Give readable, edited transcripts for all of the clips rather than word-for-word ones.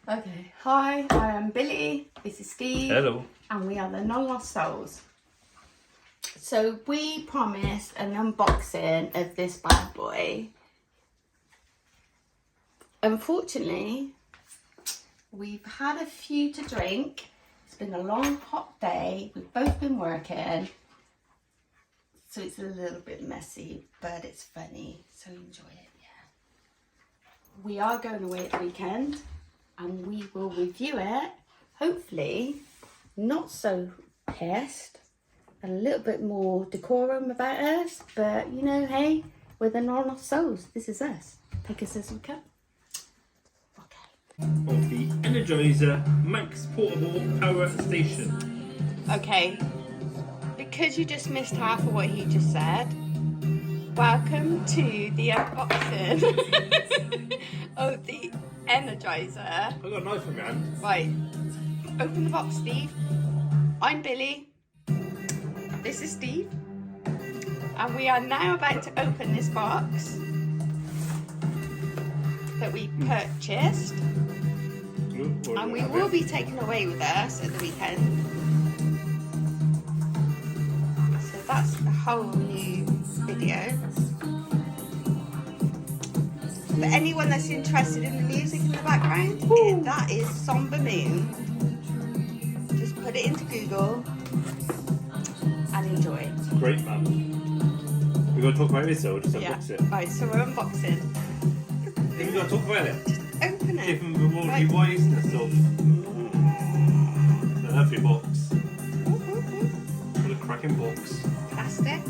Okay, hi, I am Billie, this is Steve. Hello. And we are the Non-Lost Souls. So we promised an unboxing of this bad boy. Unfortunately, we've had a few to drink. It's been a long, hot day. We've both been working. So it's a little bit messy, but it's funny. So enjoy it, yeah. We are going away at the weekend and we will review it. Hopefully, not so pissed. A little bit more decorum about us. But, you know, hey, we're the Non-Lost Souls. This is us. Take us as we come. Of the ENERGIZER Max Portable Power Station. Okay, because you just missed half of what he just said, welcome to the unboxing of the ENERGIZER. I've got a knife in my hand. Right, open the box, Steve. I'm Billie. This is Steve. And we are now about to open this box that we purchased. And we will be taken away with us at the weekend. So that's a whole new video. For anyone that's interested in the music in the background, that is Somber Moon. Just put it into Google and enjoy. Great, man. We're going to talk about this or just unbox it? Right, so we're unboxing. We've got to talk about it. Open it. Give them the warranty wise and stuff. A heavy box. What a cracking box. Plastic.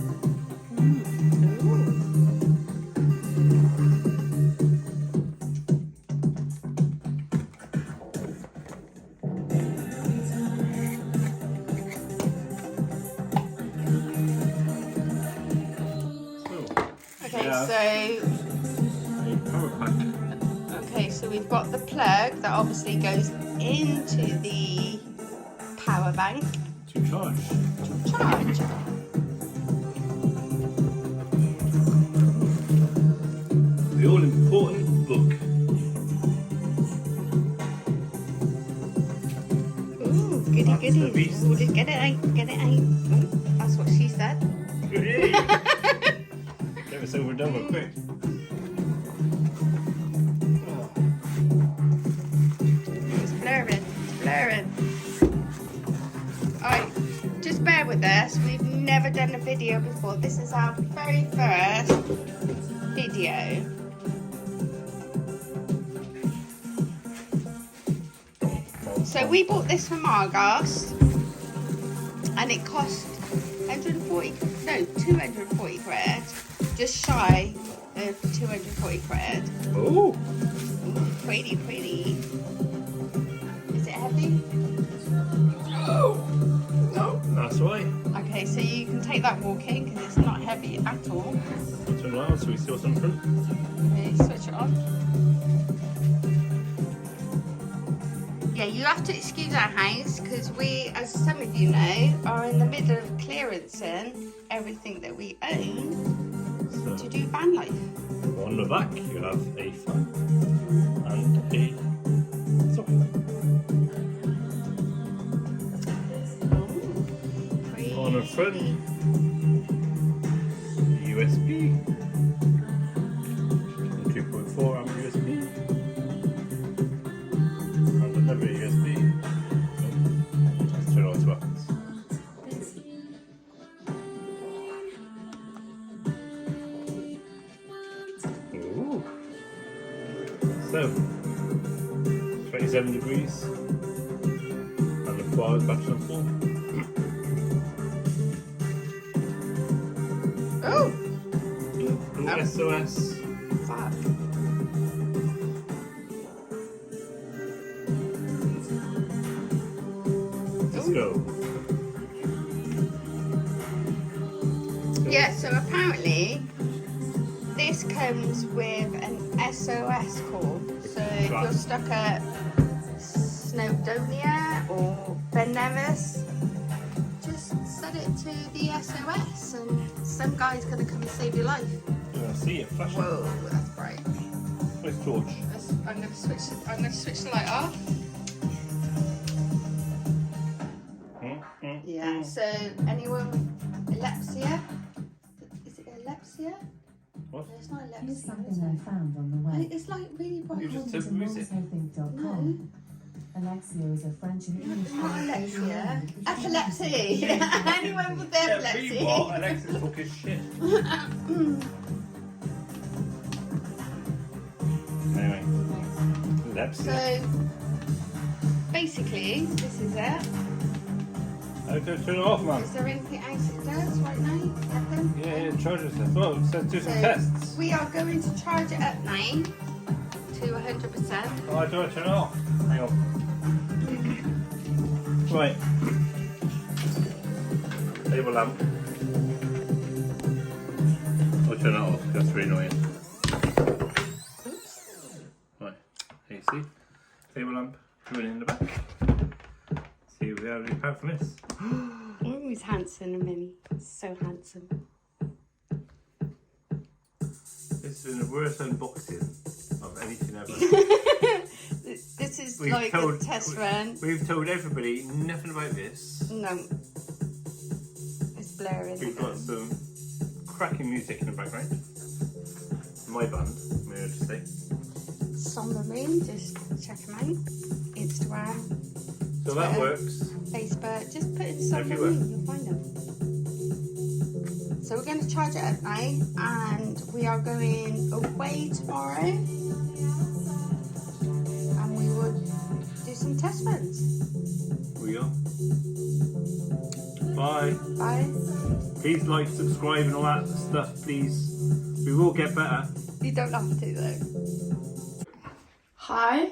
Okay, so we've got the plug that obviously goes into the power bank To charge. to charge. The all important book. Ooh, goody That's goody. the beast. Ooh, just get it out, get it out. Ooh, that's what she said. Get this over and done with quick. It's blurring, it's blurring. Alright, just bear with us. We've never done a video before. This is our very first video. So we bought this from Argos and it cost 240 quid, just shy of 240 quid. Oh! Ooh, pretty. Is it heavy? No, that's right. Okay, so you can take that walking because it's not heavy at all. Turn around so we see what's on front. Okay, switch it on. Yeah, you have to excuse our house because we, as some of you know, are in the middle of clearancing everything that we own to do van life. On the back you have a fan and a socket. On the front, USB, 2.4 amp USB, and another USB. Let's turn on to buttons. Ooh. So, 27 degrees, and the bar is battery on full. Oh! SOS. Fuck. Let's go. Yeah, so apparently this comes with an SOS call. So if you're stuck at Snowdonia or Ben Nevis, just set it to the SOS and some guy's going to come and save your life. Yeah, I see it flashing. Whoa, that's bright. Where's George? Let's I'm going to switch the light off. Yeah. So anyone with epilepsy? Is it epilepsy? What? No, it's not Here's epilepsy. something I found on the web. It's like really bright. You just According to took music. momsnothing.com, Alexia is a French and English Not epilepsy. language. Epilepsy. Anyone with epilepsy? What? Alexa's talking shit. Anyway. Epilepsy. So basically, this is it. I don't turn it off, man. Is there anything else it does right now? Nothing? Yeah, charge yourself. Well, let's do some So tests. we are going to charge it at 9 to 100%. Oh, I don't turn it off. Hang on. Right. Table lamp. I'll turn it off. That's really annoying. Right. AC. Table lamp. Going in the back. See if we have any power from this. Oh, he's handsome, a mini. So handsome. This has been the worst unboxing of anything ever. This is We've like told- a test run. We've told everybody nothing about this. No. It's blaring. We've got some cracking music in the background. My band, may I just say. Somber Moon, just check them out. Instagram, So that Twitter. works. Facebook, just put in Somber Everywhere. Moon, you'll find them. So we're going to charge it at 9 and we are going away tomorrow. And we will do some test runs. We are. Bye. Bye. Please like, subscribe and all that stuff, please. We will get better. You don't have to though. Hi,